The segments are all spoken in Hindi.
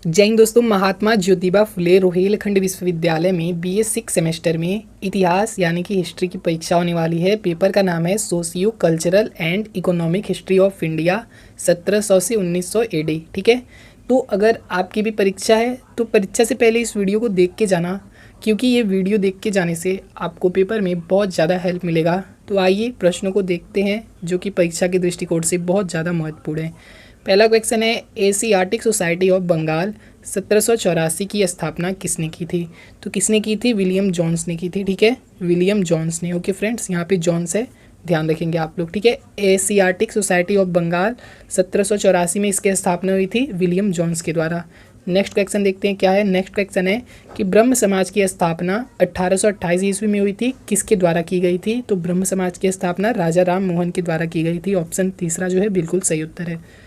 जय हिंद दोस्तों। महात्मा ज्योतिबा फुले रोहिलखंड विश्वविद्यालय में बीए 6 सेमेस्टर में इतिहास यानी कि हिस्ट्री की परीक्षा होने वाली है। पेपर का नाम है socio cultural and economic history of India 1700 से 1900 एडी। ठीक है, तो अगर आपकी भी परीक्षा है तो परीक्षा से पहले इस वीडियो को देख के जाना, क्योंकि ये वीडियो देख के जाने से आपको पेपर में बहुत ज़्यादा हेल्प मिलेगा। तो आइए प्रश्नों को देखते हैं जो कि परीक्षा के दृष्टिकोण से बहुत ज़्यादा महत्वपूर्ण है। पहला क्वेश्चन है, एशियाटिक सोसाइटी ऑफ बंगाल 1784 की स्थापना किसने की थी? तो किसने की थी? विलियम जोन्स ने की थी। ठीक है, विलियम जोन्स ने। ओके फ्रेंड्स, यहाँ पे जोन्स है, ध्यान रखेंगे आप लोग। ठीक है, एशियाटिक सोसाइटी ऑफ बंगाल 1784 में इसकी स्थापना हुई थी विलियम जोन्स के द्वारा। नेक्स्ट क्वेश्चन देखते हैं क्या है। नेक्स्ट क्वेश्चन है कि ब्रह्म समाज की स्थापना 1828 ईस्वी में हुई थी, किसके द्वारा की गई थी? तो ब्रह्म समाज की स्थापना राजा राम मोहन के द्वारा की गई थी। ऑप्शन तीसरा जो है बिल्कुल सही उत्तर है।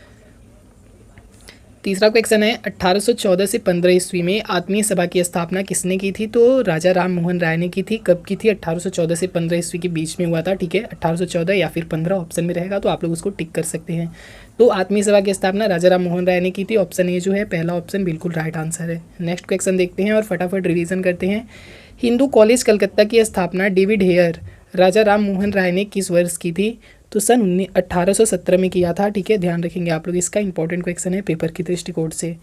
तीसरा क्वेश्चन है, 1814 से 15 ईस्वी में आत्मीय सभा की स्थापना किसने की थी? तो राजा राम मोहन राय ने की थी। कब की थी? 1814 से 15 ईस्वी के बीच में हुआ था। ठीक है, 1814 या फिर 15 ऑप्शन में रहेगा, तो आप लोग उसको टिक कर सकते हैं। तो आत्मीय सभा की स्थापना राजा राम मोहन राय ने की थी। ऑप्शन ए जो है पहला ऑप्शन बिल्कुल राइट आंसर है। नेक्स्ट क्वेश्चन देखते हैं और फटाफट रिविजन करते हैं। हिंदू कॉलेज कलकत्ता की स्थापना डेविड हेयर राजा राम मोहन राय ने किस वर्ष की थी? तो सन 1817 में किया था। ठीक है, ध्यान रखेंगे आप लोग, इसका इंपॉर्टेंट क्वेश्चन है पेपर की दृष्टिकोण से।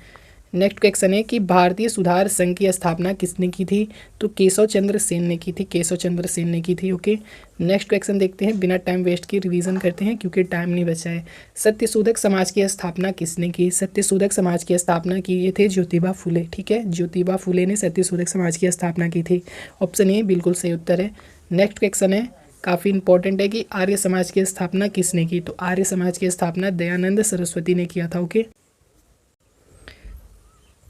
नेक्स्ट क्वेश्चन है कि भारतीय सुधार संघ की स्थापना किसने की थी? तो केशव चंद्र सेन ने की थी। केशव चंद्र सेन ने की थी। ओके, नेक्स्ट क्वेश्चन देखते हैं, बिना टाइम वेस्ट किए रिवीजन करते हैं क्योंकि टाइम नहीं बचा है। सत्यशोधक समाज की स्थापना किसने की? सत्यशोधक समाज की स्थापना किए थे ज्योतिबा फुले। ठीक है, ज्योतिबा फुले ने सत्यशोधक समाज की स्थापना की थी। ऑप्शन ए बिल्कुल सही उत्तर है। नेक्स्ट क्वेश्चन है, काफ़ी इंपॉर्टेंट है कि आर्य समाज की स्थापना किसने की? तो आर्य समाज की स्थापना दयानंद सरस्वती ने किया था। ओके,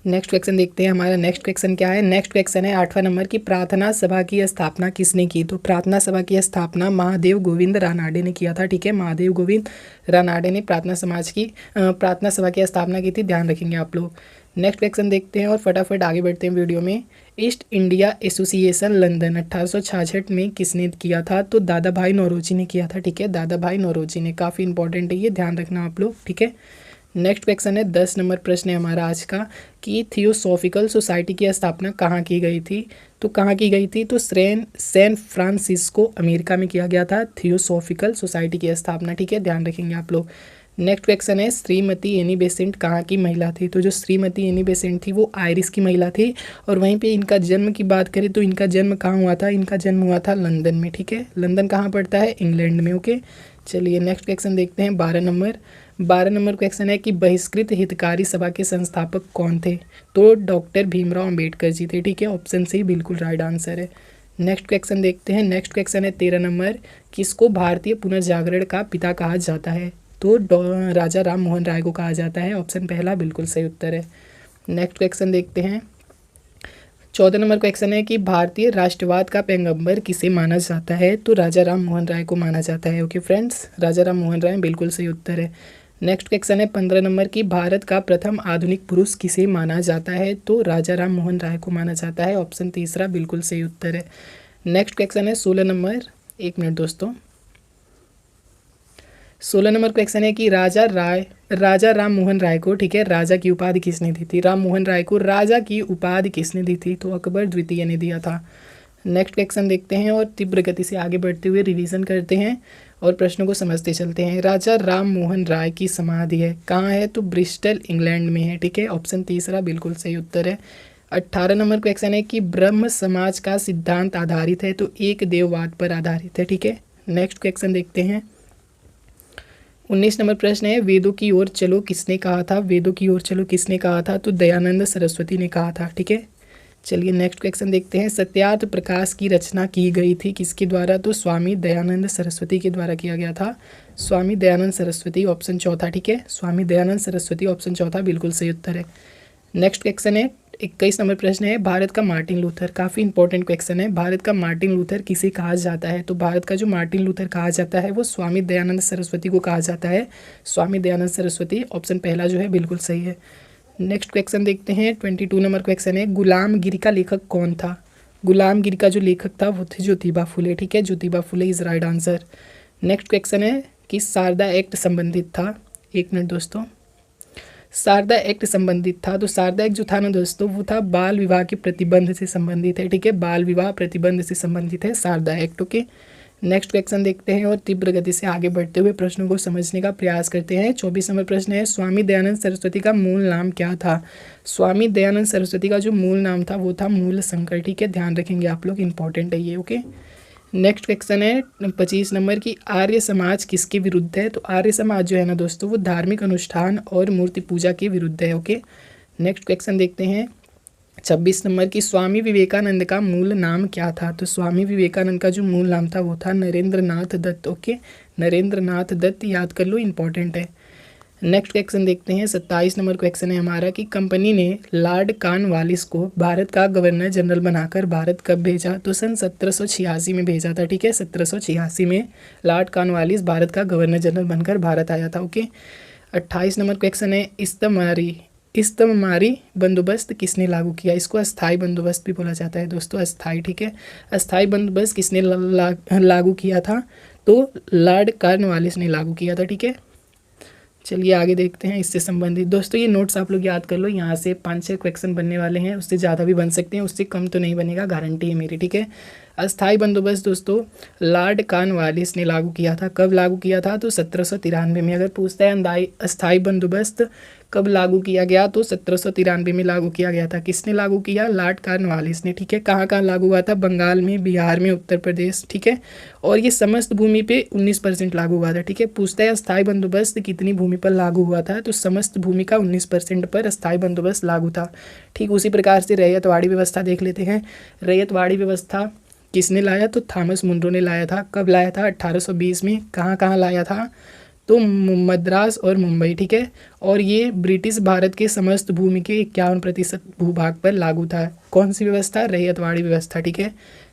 नेक्स्ट क्वेश्चन देखते हैं। हमारा नेक्स्ट क्वेश्चन क्या है? नेक्स्ट क्वेश्चन है 8वां नंबर की प्रार्थना सभा की स्थापना किसने की? तो प्रार्थना सभा की स्थापना महादेव गोविंद रानाडे ने किया था। ठीक है, महादेव गोविंद रानाडे ने प्रार्थना सभा की स्थापना की थी। ध्यान रखेंगे आप लोग। नेक्स्ट क्वेश्चन देखते हैं और फटाफट आगे बढ़ते हैं वीडियो में। ईस्ट इंडिया एसोसिएशन लंदन 1866 में किसने किया था? तो दादा भाई नौरोजी ने किया था। ठीक है, दादा भाई नौरोजी ने। काफ़ी इंपॉर्टेंट है ये, ध्यान रखना आप लोग। ठीक है, नेक्स्ट क्वेश्चन है 10 नंबर प्रश्न है हमारा आज का कि थियोसॉफिकल सोसाइटी की स्थापना कहाँ की गई थी? तो कहाँ की गई थी? तो सैन फ्रांसिस्को अमेरिका में किया गया था थियोसॉफिकल सोसाइटी की स्थापना। ठीक है, ध्यान रखेंगे आप लोग। नेक्स्ट क्वेश्चन है, श्रीमती एनी बेसेंट कहाँ की महिला थी? तो जो श्रीमती एनी बेसेंट थी वो आयरिश की महिला थी। और वहीं पे इनका जन्म की बात करें तो इनका जन्म कहाँ हुआ था? इनका जन्म हुआ था लंदन में। ठीक है, लंदन कहाँ पड़ता है? इंग्लैंड में। ओके, चलिए नेक्स्ट क्वेश्चन देखते हैं। 12 नंबर क्वेश्चन है कि बहिष्कृत हितकारी सभा के संस्थापक कौन थे? तो डॉक्टर भीमराव अंबेडकर जी थे। ठीक है, ऑप्शन सी बिल्कुल राइट आंसर है। नेक्स्ट क्वेश्चन देखते हैं। नेक्स्ट क्वेश्चन है 13 नंबर, किसको भारतीय पुनर्जागरण का पिता कहा जाता है? तो राजा राम मोहन राय को कहा जाता है। ऑप्शन पहला बिल्कुल सही उत्तर है। नेक्स्ट क्वेश्चन देखते हैं। 14 नंबर क्वेश्चन है कि भारतीय राष्ट्रवाद का पैगंबर किसे माना जाता है? तो राजा राम मोहन राय को माना जाता है। ओके फ्रेंड्स, राजा राम मोहन राय बिल्कुल सही उत्तर है। नेक्स्ट क्वेश्चन है 15 नंबर की भारत का प्रथम आधुनिक पुरुष किसे माना जाता है? तो राजा राम मोहन राय को माना जाता है। ऑप्शन तीसरा बिल्कुल सही उत्तर है। नेक्स्ट क्वेश्चन है 16 नंबर, एक मिनट दोस्तों। 16 नंबर क्वेश्चन है कि राजा राम मोहन राय को, ठीक है, राजा की उपाधि किसने दी थी? राम मोहन राय को राजा की उपाधि किसने दी थी? तो अकबर द्वितीय ने दिया था। नेक्स्ट क्वेश्चन देखते हैं और तीव्र गति से आगे बढ़ते हुए रिवीजन करते हैं और प्रश्नों को समझते चलते हैं। राजा राम मोहन राय की समाधि है कहाँ है? तो ब्रिस्टल इंग्लैंड में है। ठीक है, ऑप्शन तीसरा बिल्कुल सही उत्तर है। 18 नंबर क्वेश्चन है कि ब्रह्म समाज का सिद्धांत आधारित है? तो एक देववाद पर आधारित है। ठीक है, नेक्स्ट क्वेश्चन देखते हैं। 19 नंबर प्रश्न है, वेदों की ओर चलो किसने कहा था? वेदों की ओर चलो किसने कहा था? तो दयानंद सरस्वती ने कहा था। ठीक है, चलिए नेक्स्ट क्वेश्चन देखते हैं। सत्यार्थ प्रकाश की रचना की गई थी किसके द्वारा? तो स्वामी दयानंद सरस्वती के द्वारा किया गया था। स्वामी दयानंद सरस्वती, ऑप्शन चौथा। ठीक है, स्वामी दयानंद सरस्वती, ऑप्शन चौथा बिल्कुल सही उत्तर है। नेक्स्ट क्वेश्चन है 21 नंबर प्रश्न है, भारत का मार्टिन लूथर। काफ़ी इंपॉर्टेंट क्वेश्चन है। भारत का मार्टिन लूथर किसे कहा जाता है? तो भारत का जो मार्टिन लूथर कहा जाता है वो स्वामी दयानंद सरस्वती को कहा जाता है। स्वामी दयानंद सरस्वती, ऑप्शन पहला जो है बिल्कुल सही है। नेक्स्ट क्वेश्चन देखते हैं। 22 नंबर क्वेश्चन है, गुलामगिरी का लेखक कौन था? गुलामगिरी का जो लेखक था वो थे ज्योतिबा फुले। ठीक है, Jyotiba Phule is right answer. Next question है कि शारदा एक्ट संबंधित था, एक मिनट दोस्तों, शारदा एक्ट संबंधित था। तो शारदा एक्ट जो था ना दोस्तों वो था बाल विवाह के प्रतिबंध से संबंधित है, ठीक है, बाल विवाह प्रतिबंध से संबंधित है Sarda act. Okay, next question देखते हैं और तीव्र गति से आगे बढ़ते हुए प्रश्नों को समझने का प्रयास करते हैं। 24 नंबर प्रश्न है, स्वामी दयानंद सरस्वती का मूल नाम क्या था? स्वामी दयानंद सरस्वती का जो मूल नाम था वो था मूल शंकर, ठीक है, ध्यान रखेंगे आप लोग, इंपॉर्टेंट है ये। ओके, नेक्स्ट क्वेश्चन है 25 नंबर की, आर्य समाज किसके विरुद्ध है? तो आर्य समाज जो है ना दोस्तों वो धार्मिक अनुष्ठान और मूर्ति पूजा के विरुद्ध है। ओके, नेक्स्ट क्वेश्चन देखते हैं 26 नंबर की, स्वामी विवेकानंद का मूल नाम क्या था? तो स्वामी विवेकानंद का जो मूल नाम था वो था नरेंद्र नाथ दत्त। ओके, नरेंद्र नाथ दत्त, याद कर लो, इंपॉर्टेंट है। नेक्स्ट क्वेश्चन देखते हैं 27 नंबर क्वेश्चन है हमारा कि कंपनी ने लॉर्ड कॉर्नवालिस को भारत का गवर्नर जनरल बनाकर भारत कब भेजा? तो सन 1786 में भेजा था, ठीक है, 1786 में लॉर्ड कॉर्नवालिस भारत का गवर्नर जनरल बनकर भारत आया था। ओके, 28 नंबर क्वेश्चन है, इस्तमारी बंदोबस्त किसने लागू किया? इसको अस्थाई बंदोबस्त भी बोला जाता है दोस्तों, अस्थाई, ठीक है, अस्थाई बंदोबस्त किसने लागू किया था? तो लॉर्ड कॉर्नवालिस ने लागू किया था, ठीक है। चलिए आगे देखते हैं इससे संबंधित। दोस्तों ये नोट्स आप लोग याद कर लो, यहाँ से 5-6 क्वेश्चन बनने वाले हैं, उससे ज़्यादा भी बन सकते हैं, उससे कम तो नहीं बनेगा, गारंटी है मेरी, ठीक है। अस्थाई बंदोबस्त दोस्तों लॉर्ड कॉर्नवालिस ने लागू किया था। कब लागू किया था? तो 1793 में। अगर पूछता है अस्थाई बंदोबस्त कब लागू किया गया, तो 1793 में लागू किया गया था। किसने लागू किया? लॉर्ड कॉर्नवालिस ने, ठीक है। कहाँ कहाँ लागू हुआ था? बंगाल में, बिहार में, उत्तर प्रदेश, ठीक है। और ये समस्त भूमि पे 19% लागू हुआ था, ठीक है। पूछता है अस्थाई बंदोबस्त कितनी भूमि पर लागू हुआ था, तो समस्त भूमि का 19% पर अस्थाई बंदोबस्त लागू था। ठीक उसी प्रकार से रैयतवाड़ी व्यवस्था देख लेते हैं। रैयतवाड़ी व्यवस्था किसने लाया? तो थॉमस मुनरो ने लाया था। कब लाया था? 1820 में। कहाँ कहाँ लाया था? तो मद्रास और मुंबई, ठीक है। और ये ब्रिटिश भारत के समस्त भूमि के 51% भूभाग पर लागू था। कौन सी व्यवस्था? रैयतवाड़ी व्यवस्था, ठीक है।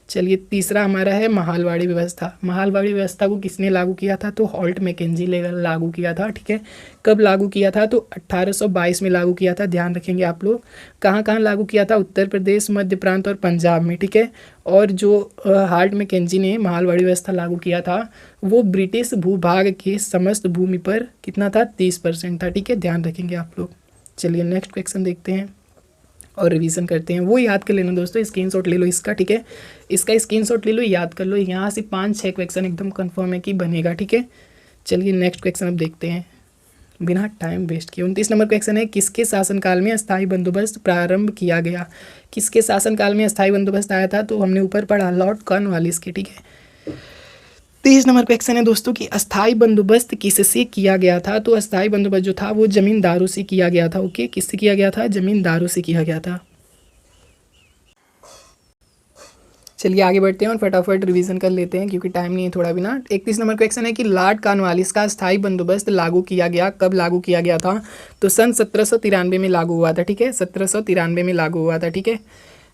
चलिए तीसरा हमारा है महालवाड़ी व्यवस्था। महालवाड़ी व्यवस्था को किसने लागू किया था? तो हॉल्ट मैकेंजी लागू किया था, ठीक है। कब लागू किया था? तो 1822 में लागू किया था, ध्यान रखेंगे आप लोग। कहाँ कहाँ लागू किया था? उत्तर प्रदेश, मध्य प्रांत और पंजाब में, ठीक है। और जो हॉल्ट मैकेंजी ने महालवाड़ी व्यवस्था लागू किया था वो ब्रिटिश भूभाग के समस्त भूमि पर कितना था? 30% था, ठीक है, ध्यान रखेंगे आप लोग। चलिए नेक्स्ट क्वेश्चन देखते हैं और रिवीजन करते हैं। वो याद कर लेना दोस्तों, स्क्रीनशॉट ले लो इसका, ठीक है। इसका स्क्रीनशॉट ले लो, याद कर लो। यहाँ से 5-6 क्वेश्चन एकदम कंफर्म है कि बनेगा, ठीक है। चलिए नेक्स्ट क्वेश्चन अब देखते हैं बिना टाइम वेस्ट किए। 29 नंबर क्वेश्चन है, किसके शासनकाल में अस्थाई बंदोबस्त प्रारंभ किया गया? किसके शासनकाल में अस्थाई बंदोबस्त आया था? तो हमने ऊपर पढ़ा लॉर्ड कॉर्नवालिस के, ठीक है। 30 नंबर क्वेश्चन है दोस्तों कि अस्थाई बंदोबस्त किससे किया गया था? तो अस्थाई बंदोबस्त जो था वो जमींदारों से किया गया था। ओके, किससे किया गया था? जमींदारों से किया गया था। चलिए आगे बढ़ते हैं और फटाफट रिवीजन कर लेते हैं क्योंकि टाइम नहीं है थोड़ा भी ना। 31 नंबर क्वेश्चन है कि लॉर्ड कॉर्नवालिस का स्थायी बंदोबस्त लागू किया गया। कब लागू किया गया था? तो सन 1793 में लागू हुआ था, ठीक है, 1793 में लागू हुआ था, ठीक है।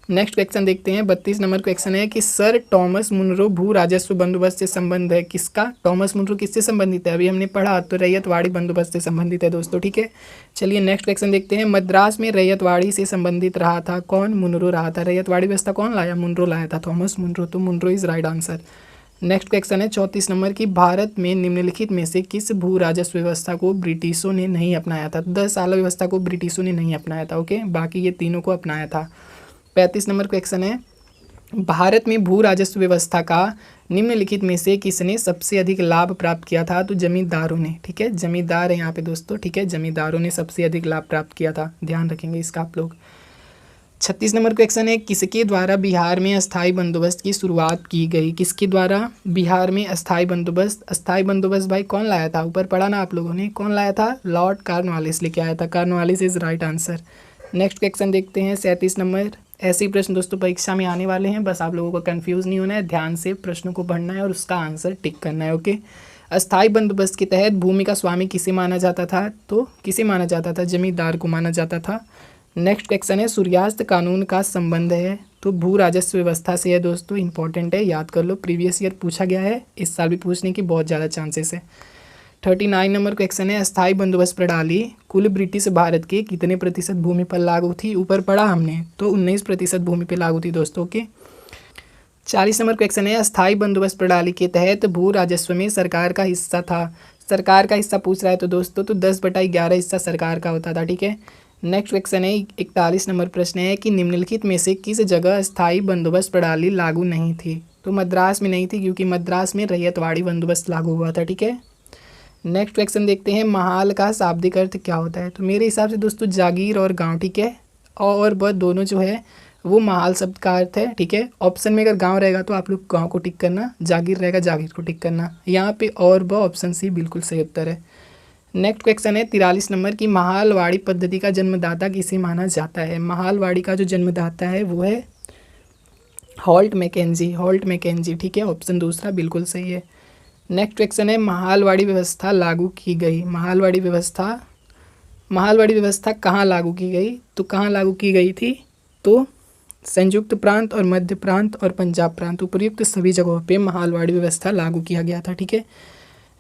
नेक्स्ट क्वेश्चन देखते हैं। 32 नंबर क्वेश्चन है कि सर टॉमस मुनरो भू राजस्व बंदोबस्त से संबंध है किसका? टॉमस मुनरो किससे संबंधित है? अभी हमने पढ़ा, तो रैयतवाड़ी बंदोबस्त से संबंधित है दोस्तों, ठीक है। चलिए नेक्स्ट क्वेश्चन देखते हैं। मद्रास में रैयतवाड़ी से संबंधित रहा था कौन? मुनरो रहा था। रैयतवाड़ी व्यवस्था कौन लाया? मुनरो लाया था, थॉमस मुनरो। तो Munro is right answer. Next question है 34 नंबर की, भारत में निम्नलिखित में से किस भू राजस्व व्यवस्था को ब्रिटिशों ने नहीं अपनाया था? 10 साल व्यवस्था को ब्रिटिशों ने नहीं अपनाया था, ओके, बाकी ये तीनों को अपनाया था। 35 नंबर क्वेश्चन है, भारत में भू राजस्व व्यवस्था का निम्नलिखित में से किसने सबसे अधिक लाभ प्राप्त किया था? तो जमींदारों ने, ठीक है, जमींदार है यहाँ पे दोस्तों, ठीक है, जमींदारों ने सबसे अधिक लाभ प्राप्त किया था, ध्यान रखेंगे इसका आप लोग। 36 नंबर क्वेश्चन है, किसके द्वारा बिहार में अस्थाई बंदोबस्त की शुरुआत की गई? किसके द्वारा बिहार में अस्थाई बंदोबस्त? अस्थाई बंदोबस्त भाई कौन लाया था? ऊपर पढ़ा ना आप लोगों ने, कौन लाया था? लॉर्ड कॉर्नवालिस लेके आया था। Cornwallis is right answer. Next question देखते हैं 37 नंबर। ऐसे ही प्रश्न दोस्तों परीक्षा में आने वाले हैं, बस आप लोगों को कंफ्यूज नहीं होना है, ध्यान से प्रश्नों को पढ़ना है और उसका आंसर टिक करना है, ओके। अस्थाई बंदोबस्त के तहत भूमि का स्वामी किसे माना जाता था? तो किसे माना जाता था? जमींदार को माना जाता था। नेक्स्ट क्वेश्चन है, सूर्यास्त कानून का संबंध है? तो भू राजस्व व्यवस्था से है दोस्तों, इंपॉर्टेंट है, याद कर लो, प्रीवियस ईयर पूछा गया है, इस साल भी पूछने की बहुत ज़्यादा चांसेस है। 39 नंबर क्वेश्चन है, अस्थाई बंदोबस्त प्रणाली कुल ब्रिटिश भारत के कितने प्रतिशत भूमि पर लागू थी? ऊपर पढ़ा हमने, तो 19% भूमि पर लागू थी दोस्तों के। 40 नंबर क्वेश्चन है, अस्थाई बंदोबस्त प्रणाली के तहत भू राजस्व में सरकार का हिस्सा था? सरकार का हिस्सा पूछ रहा है तो दोस्तों तो 10/11 हिस्सा सरकार का होता था, ठीक है। नेक्स्ट क्वेश्चन है 41 नंबर प्रश्न है कि निम्नलिखित में से किस जगह स्थायी बंदोबस्त प्रणाली लागू नहीं थी। तो मद्रास में नहीं थी क्योंकि मद्रास में रैयतवाड़ी बंदोबस्त लागू हुआ था, ठीक है। नेक्स्ट क्वेश्चन देखते हैं महाल का शाब्दिक अर्थ क्या होता है। तो मेरे हिसाब से दोस्तों जागीर और गांव, ठीक है, और वह दोनों जो है वो महाल शब्द का अर्थ है, ठीक है। ऑप्शन में अगर गांव रहेगा तो आप लोग गांव को टिक करना, जागीर रहेगा जागीर को टिक करना। यहाँ पे और वह ऑप्शन सी बिल्कुल सही उत्तर है। नेक्स्ट क्वेश्चन है 43 नंबर की महालवाड़ी पद्धति का जन्मदाता किसे माना जाता है। महालवाड़ी का जो जन्मदाता है वो है हॉल्ट मैकेंजी, ठीक है। ऑप्शन दूसरा बिल्कुल सही है। नेक्स्ट क्वेश्चन है महालवाड़ी व्यवस्था लागू की गई। महालवाड़ी व्यवस्था कहाँ लागू की गई। तो कहाँ लागू की गई थी, तो संयुक्त प्रांत और मध्य प्रांत और पंजाब प्रांत, उपयुक्त सभी जगहों पे महालवाड़ी व्यवस्था लागू किया गया था, ठीक है।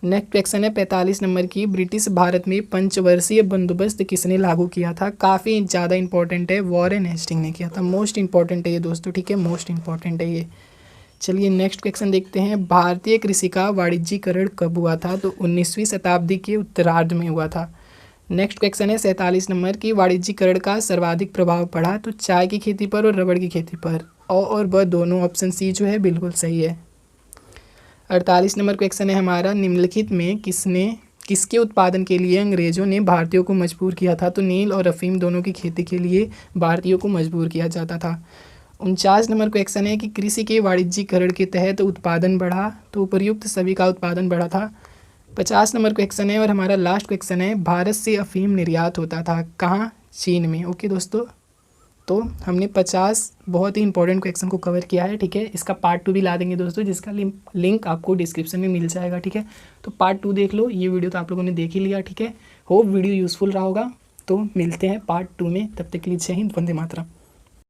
नेक्स्ट क्वेश्चन है 45 नंबर की ब्रिटिश भारत में पंचवर्षीय बंदोबस्त किसने लागू किया था। काफ़ी ज़्यादा इंपॉर्टेंट है, वॉरेन हेस्टिंग ने किया था। मोस्ट इंपॉर्टेंट है ये दोस्तों, ठीक है, मोस्ट इंपॉर्टेंट है ये। चलिए नेक्स्ट क्वेश्चन देखते हैं भारतीय कृषि का वाणिज्यीकरण कब हुआ था। तो 19वीं शताब्दी के उत्तरार्ध में हुआ था। नेक्स्ट क्वेश्चन है 47 नंबर की वाणिज्यीकरण का सर्वाधिक प्रभाव पड़ा। तो चाय की खेती पर और रबड़ की खेती पर, और वह दोनों, ऑप्शन सी जो है बिल्कुल सही है। 48 नंबर क्वेश्चन है हमारा निम्नलिखित में किसके उत्पादन के लिए अंग्रेजों ने भारतीयों को मजबूर किया था। तो नील और अफीम दोनों की खेती के लिए भारतीयों को मजबूर किया जाता था। 49 नंबर क्वेश्चन है कि कृषि के वाणिज्यीकरण के तहत उत्पादन बढ़ा। तो उपर्युक्त सभी का उत्पादन बढ़ा था। 50 नंबर क्वेश्चन है और हमारा लास्ट क्वेश्चन है भारत से अफीम निर्यात होता था कहाँ, चीन में। ओके दोस्तों, तो हमने 50 बहुत ही इंपॉर्टेंट क्वेश्चन को कवर किया है, ठीक है। इसका पार्ट 2 भी ला देंगे दोस्तों, जिसका लिंक आपको डिस्क्रिप्शन में मिल जाएगा, ठीक है। तो पार्ट 2 देख लो। ये वीडियो तो आप लोगों ने देख ही लिया, ठीक है। होप वीडियो यूज़फुल रहा होगा। तो मिलते हैं पार्ट 2 में, तब तक के लिए जय हिंद, वंदे मातरम।